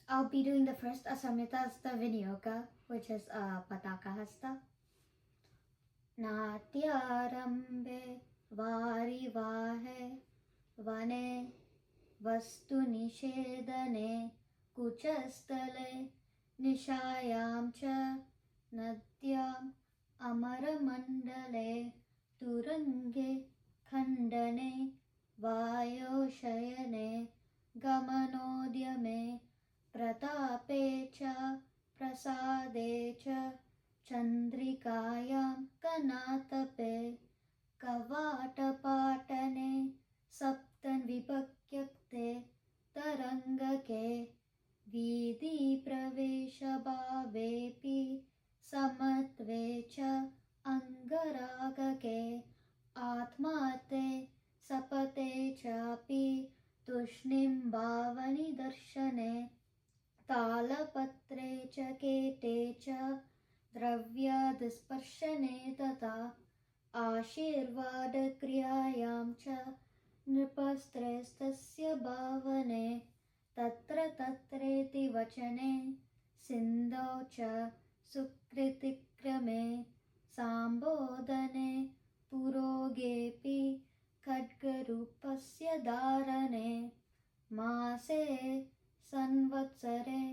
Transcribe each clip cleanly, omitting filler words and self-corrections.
I'll be doing the first Asamhita Hasta Vinyoga, which is Pataka Hasta. Natyarambe Varivahe Vane Vastu Nishedane Kuchastale Nishayam Cha Nadyam Amaramandale Turange Khandane Vayoshayane Gamanodyame प्रतापे च प्रसादे च चन्द्रिकायां कनातपे कवाटपाटने सप्तविभक्त्युक्ते तरङ्गके वीथिप्रवेशभावेऽपि समत्वे च अङ्गरागके आत्मार्थे सपते चापि तूष्णीं भावनिदर्शने तालपत्रे च केटे च द्रव्यादिस्पर्शने तथा आशीर्वादक्रियायां च नृपस्त्रेस्तस्य भावने तत्र तत्रेति वचने सिन्धौ च सुकृतिक्रमे सम्बोधने पुरोगेऽपि खड्गरूपस्य धारणे मासे संवत्सरे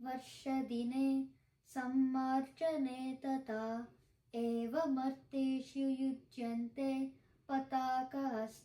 वर्षदिने सम्मार्जने तथा एवमर्थेषु युज्यन्ते पताकहस्तभावनाः।